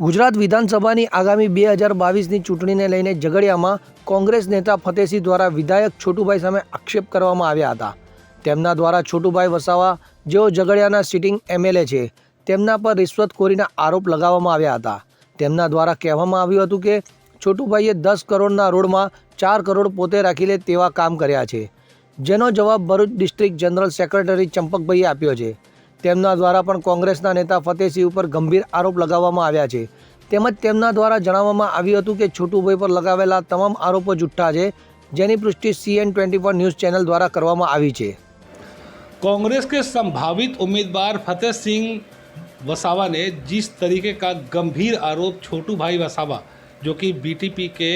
ગુજરાત વિધાનસભાની આગામી 2022ની ચૂંટણીને લઈને ઝઘડિયામાં કોંગ્રેસ નેતા ફતેહસિંહ દ્વારા વિધાયક છોટુભાઈ સામે આક્ષેપ કરવામાં આવ્યા હતા। તેમના દ્વારા છોટુભાઈ વસાવા જેઓ ઝઘડિયાના સિટિંગ એમએલએ છે તેમના પર રિશ્વતખોરીના આરોપ લગાવવામાં આવ્યા હતા। તેમના દ્વારા કહેવામાં આવ્યું હતું કે છોટુભાઈએ 10 કરોડના રોડમાં 4 કરોડ પોતે રાખી લે તેવા કામ કર્યા છે, જેનો જવાબ ભરૂચ ડિસ્ટ્રિક્ટ જનરલ સેક્રેટરી ચંપકભાઈએ આપ્યો છે। તેમના દ્વારા પણ કોંગ્રેસના નેતા ફતેહસિંહ ઉપર ગંભીર આરોપ લગાવવામાં આવ્યા છે। તેમજ તેમના દ્વારા જણાવવામાં આવ્યું હતું કે છોટુભાઈ પર લગાવેલા તમામ આરોપો જુઠ્ઠા છે, જેની પુષ્ટિ CN24 ન્યૂઝ ચેનલ દ્વારા કરવામાં આવી છે। कांग्रेस के संभावित उम्मीदवार फतेह सिंह वसावा ने जिस तरीके का गंभीर आरोप छोटू भाई वसावा जो कि बीटीपी के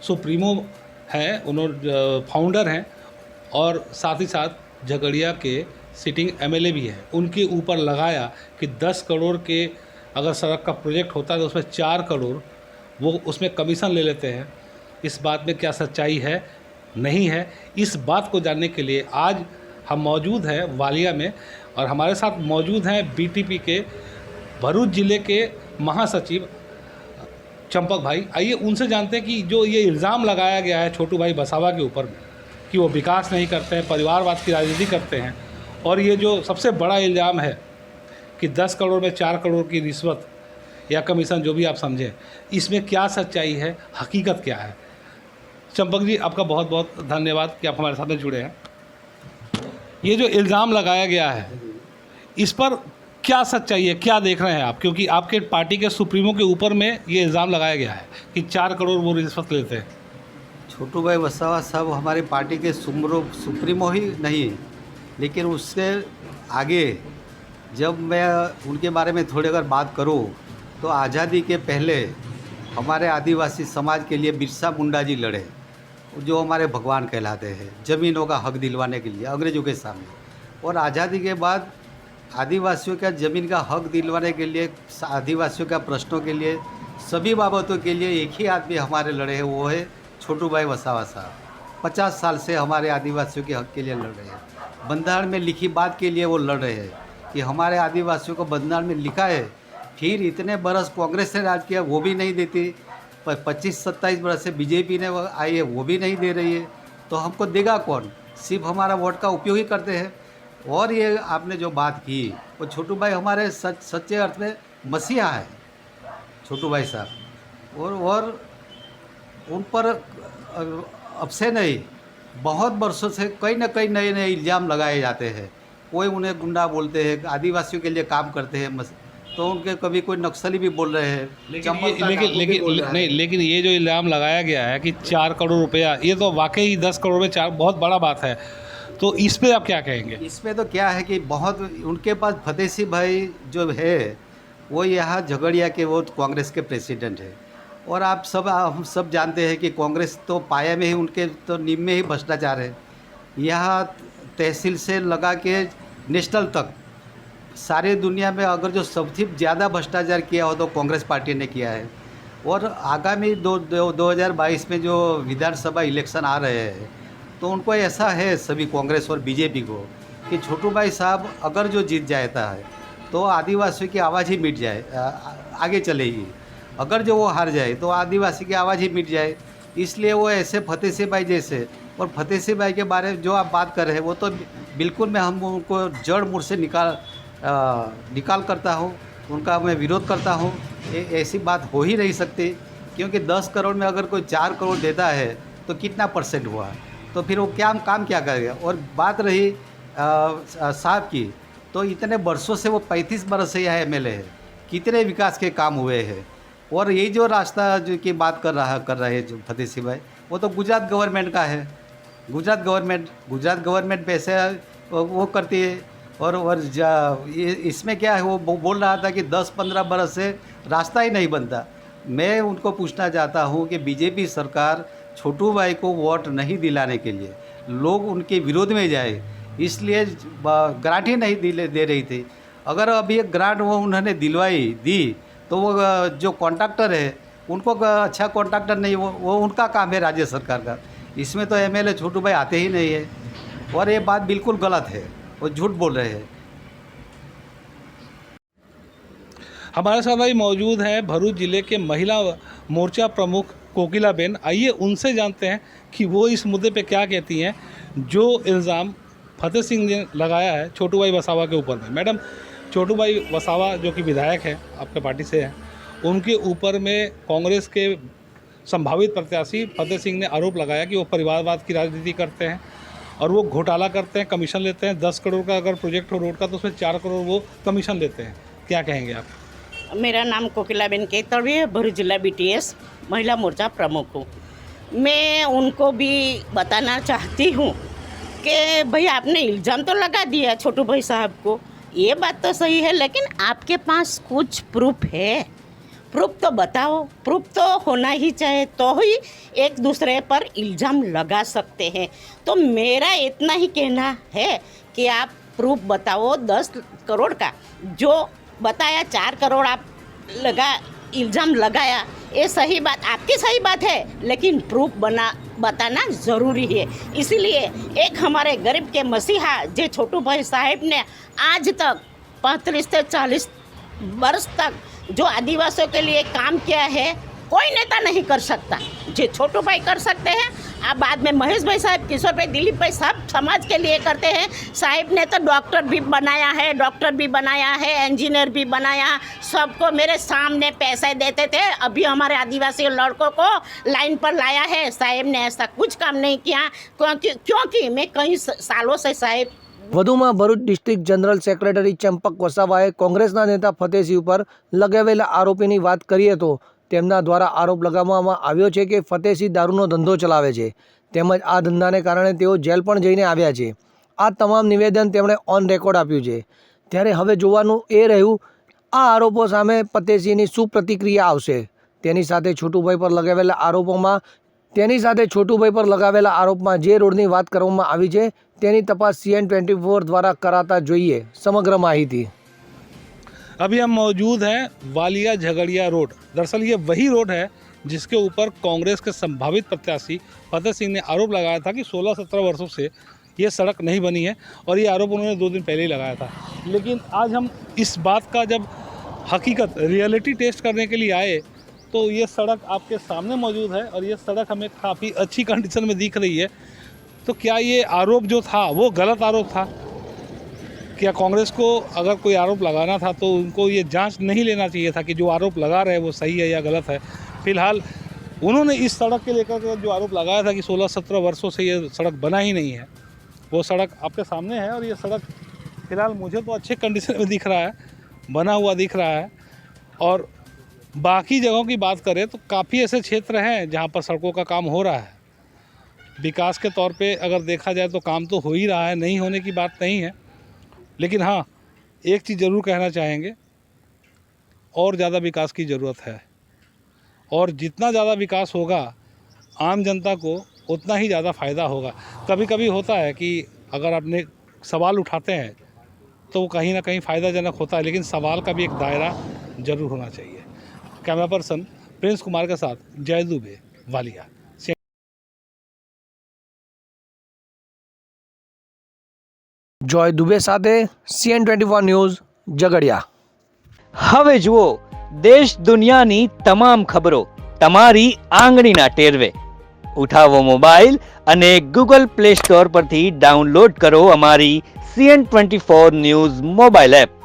सुप्रीमो हैं, उन्होंने फाउंडर हैं और साथ ही साथ झगड़िया के सिटिंग एमएलए भी हैं, उनके ऊपर लगाया कि 10 करोड़ के अगर सड़क का प्रोजेक्ट होता है तो उसमें 4 करोड़ वो उसमें कमीशन ले लेते हैं। इस बात में क्या सच्चाई है, नहीं है, इस बात को जानने के लिए आज हम मौजूद हैं वालिया में और हमारे साथ मौजूद हैं बीटीपी के भरूच ज़िले के महासचिव चंपक भाई। आइए उनसे जानते हैं कि जो ये इल्ज़ाम लगाया गया है छोटू भाई वसावा के ऊपर कि वो विकास नहीं करते हैं, परिवारवाद की राजनीति करते हैं, और ये जो सबसे बड़ा इल्ज़ाम है कि 10 करोड़ में 4 करोड़ की रिश्वत या कमीशन जो भी आप समझें, इसमें क्या सच्चाई है, हकीकत क्या है। चंपक जी, आपका बहुत बहुत धन्यवाद कि आप हमारे साथ में जुड़े हैं। ये जो इल्ज़ाम लगाया गया है इस पर क्या सच्चाई है, क्या देख रहे हैं आप, क्योंकि आपके पार्टी के सुप्रीमो के ऊपर में ये इल्ज़ाम लगाया गया है कि 4 करोड़ वो रिश्वत लेते हैं। छोटू भाई वसावा साहब हमारी पार्टी के सुप्रीमो ही नहीं, लेकिन उससे आगे जब मैं उनके बारे में थोड़ी अगर बात करूं तो आज़ादी के पहले हमारे आदिवासी समाज के लिए बिरसा मुंडा जी लड़े, जो हमारे भगवान कहलाते हैं, ज़मीनों का हक दिलवाने के लिए अंग्रेज़ों के सामने। और आज़ादी के बाद आदिवासियों का ज़मीन का हक दिलवाने के लिए, आदिवासियों का प्रश्नों के लिए, सभी बाबतों के लिए एक ही आदमी हमारे लड़े हैं, वो है छोटू भाई वसावा साहब। 50 साल से हमारे आदिवासियों के हक के लिए लड़ रहे हैं। बंधारण में लिखी बात के लिए वो लड़ रहे हैं कि हमारे आदिवासियों को बंधारण में लिखा है, फिर इतने बरस कांग्रेस ने राज किया वो भी नहीं देती, 25-27 बरस से बीजेपी ने आई है वो भी नहीं दे रही है, तो हमको देगा कौन। सिर्फ हमारा वोट का उपयोग ही करते हैं। और ये आपने जो बात की वो छोटू भाई हमारे सच्चे अर्थ में मसीहा है छोटू भाई साहब। और उन पर अब से नहीं, बहुत वर्षों से कई न कई नए नए इल्ज़ाम लगाए जाते हैं। कोई उन्हें गुंडा बोलते हैं, आदिवासियों के लिए काम करते हैं, तो उनके कभी कोई नक्सली भी बोल रहे हैं। लेकिन ये जो इल्ज़ाम लगाया गया है कि 4 करोड़ रुपया, ये तो वाकई 10 करोड़ में 4 बहुत बड़ा बात है, तो इस पे आप क्या कहेंगे। इसमें तो क्या है कि बहुत उनके पास फतेहसिंह भाई जो है वो यहाँ झगड़िया के वो कांग्रेस के प्रेसिडेंट है। और हम सब जानते हैं कि कांग्रेस तो पाया में ही, उनके तो नींव में ही भ्रष्टाचार है। यहाँ तहसील से लगा के नेशनल तक सारी दुनिया में अगर जो सबसे ज़्यादा भ्रष्टाचार किया हो तो कांग्रेस पार्टी ने किया है। और आगामी 2022 में जो विधानसभा इलेक्शन आ रहे हैं तो उनको ऐसा है सभी कांग्रेस और बीजेपी को कि छोटू भाई साहब अगर जो जीत जाता है तो आदिवासियों की आवाज़ ही मिट जाए, आगे चलेगी। अगर जो वो हार जाए तो आदिवासी की आवाज़ ही मिट जाए। इसलिए वो ऐसे फतेहसिंह भाई जैसे, और फतेहसिंह भाई के बारे में जो आप बात कर रहे हैं वो तो बिल्कुल मैं हम उनको जड़ मूल से निकाल करता हूँ, उनका मैं विरोध करता हूँ। ऐसी बात हो ही नहीं सकती, क्योंकि 10 करोड़ में अगर कोई 4 करोड़ देता है तो कितना परसेंट हुआ, तो फिर वो काम क्या करेगा। और बात रही साहब की, तो इतने वर्षों से वो 35 बरस से यहाँ एमएलए है, कितने विकास के काम हुए हैं। और यही जो रास्ता जो की बात कर रहे हैं जो फतेहसिंह भाई, वो तो गुजरात गवर्नमेंट का है। गुजरात गवर्नमेंट पैसे वो करती है। और इसमें क्या है, वो बोल रहा था कि 10-15 बरस से रास्ता ही नहीं बनता। मैं उनको पूछना चाहता हूँ कि बीजेपी सरकार छोटू भाई को वोट नहीं दिलाने के लिए लोग उनके विरोध में जाए, इसलिए ग्रांट ही नहीं दे रही थी। अगर अभी एक ग्रांट वो उन्होंने दी तो वो जो कॉन्ट्रैक्टर है उनको अच्छा कॉन्ट्रैक्टर नहीं, वो उनका काम है राज्य सरकार का। इसमें तो एमएलए छोटू भाई आते ही नहीं है। और ये बात बिल्कुल गलत है, वो झूठ बोल रहे हैं। हमारे साथ अभी मौजूद हैं भरूच जिले के महिला मोर्चा प्रमुख कोकिलाबेन। आइए उनसे जानते हैं कि वो इस मुद्दे पे क्या कहती हैं जो इल्ज़ाम फतेह सिंह ने लगाया है छोटू भाई वसावा के ऊपर में। मैडम, छोटू भाई वसावा जो कि विधायक हैं, आपके पार्टी से हैं, उनके ऊपर में कांग्रेस के संभावित प्रत्याशी फतेह सिंह ने आरोप लगाया कि वो परिवारवाद की राजनीति करते हैं और वो घोटाला करते हैं, कमीशन लेते हैं। 10 करोड़ का अगर प्रोजेक्ट हो रोड का तो उसमें 4 करोड़ वो कमीशन लेते हैं। क्या कहेंगे आप? मेरा नाम कोकिलाबेन केतड़ी है, भरूच जिला BTS महिला मोर्चा प्रमुख हूँ। मैं उनको भी बताना चाहती हूँ कि भाई आपने इल्ज़ाम तो लगा दिया छोटू भाई साहब को, ये बात तो सही है, लेकिन आपके पास कुछ प्रूफ है? प्रूफ तो बताओ। प्रूफ तो होना ही चाहिए, तो ही एक दूसरे पर इल्ज़ाम लगा सकते हैं। तो मेरा इतना ही कहना है कि आप प्रूफ बताओ। 10 करोड़ का जो बताया, 4 करोड़ आप इल्ज़ाम लगाया, ये सही बात, आपकी सही बात है, लेकिन प्रूफ बताना ज़रूरी है। इसीलिए एक हमारे गरीब के मसीहा जे छोटू भाई साहब ने आज तक 35 से 40 वर्ष तक जो आदिवासियों के लिए काम किया है, कोई नेता नहीं कर सकता। जो छोटू भाई कर सकते हैं, अब बाद में महेश भाई साहब, किशोर भाई, दिलीप भाई सब समाज के लिए करते हैं। साहब ने तो डॉक्टर भी बनाया है, इंजीनियर भी बनाया, सबको मेरे सामने पैसे देते थे। अभी हमारे आदिवासी लड़कों को लाइन पर लाया है। साहब ने ऐसा कुछ काम नहीं किया, क्योंकि मैं कई सालों से साहब। વધુમાં Bharuch district general secretary Champak વસાવાએ કોંગ્રેસના નેતા ફતેહસિંહ ઉપર લગાવેલા આરોપીની વાત કરીએ તો તેમના દ્વારા આરોપ લગાવવામાં આવ્યો છે કે ફતેહસિંહ દારૂનો ધંધો ચલાવે છે તેમજ આ ધંધાને કારણે તેઓ જેલ પણ જઈને આવ્યા છે। આ તમામ નિવેદન તેમણે ઓન રેકોર્ડ આપ્યું છે। ત્યારે હવે જોવાનું એ રહ્યું આ આરોપો સામે ફતેહસિંહની શું પ્રતિક્રિયા આવશે। તેની સાથે છોટુભાઈ પર લગાવેલા આરોપમાં જે રોડની વાત કરવામાં આવી છે તેની તપાસ CN24 દ્વારા કરાતા જોઈએ। સમગ્ર માહિતી। अभी हम मौजूद हैं वालिया झगड़िया रोड। दरअसल ये वही रोड है जिसके ऊपर कांग्रेस के संभावित प्रत्याशी फतेह सिंह ने आरोप लगाया था कि 16-17 वर्षों से ये सड़क नहीं बनी है, और ये आरोप उन्होंने 2 दिन पहले ही लगाया था। लेकिन आज हम इस बात का जब हकीकत रियलिटी टेस्ट करने के लिए आए तो ये सड़क आपके सामने मौजूद है और ये सड़क हमें काफ़ी अच्छी कंडीशन में दिख रही है। तो क्या ये आरोप जो था वो गलत आरोप था? क्या कांग्रेस को अगर कोई आरोप लगाना था तो उनको ये जांच नहीं लेना चाहिए था कि जो आरोप लगा रहे हैं वो सही है या गलत है? फिलहाल उन्होंने इस सड़क के लेकर के जो आरोप लगाया था कि 16-17 वर्षों से ये सड़क बना ही नहीं है, वो सड़क आपके सामने है। और ये सड़क फिलहाल मुझे तो अच्छे कंडीशन में दिख रहा है, बना हुआ दिख रहा है। और बाकी जगहों की बात करें तो काफ़ी ऐसे क्षेत्र हैं जहाँ पर सड़कों का काम हो रहा है। विकास के तौर पे अगर देखा जाए तो काम तो हो ही रहा है, नहीं होने की बात नहीं है। लेकिन हाँ, एक चीज़ ज़रूर कहना चाहेंगे, और ज़्यादा विकास की ज़रूरत है। और जितना ज़्यादा विकास होगा आम जनता को उतना ही ज़्यादा फ़ायदा होगा। कभी कभी होता है कि अगर अपने सवाल उठाते हैं तो कहीं ना कहीं फ़ायदाजनक होता है, लेकिन सवाल का भी एक दायरा ज़रूर होना चाहिए। कैमरा पर्सन प्रिंस कुमार के साथ जय दुबे, वालिया। જોય દુબે સાથે CN24 ન્યૂઝ ઝઘડિયા। હવે જુઓ દેશ દુનિયાની તમામ ખબરો તમારી આંગળીના ટેરવે। ઉઠાવો મોબાઈલ અને Google Play Store પરથી ડાઉનલોડ કરો અમારી CN24 ન્યૂઝ મોબાઈલ એપ।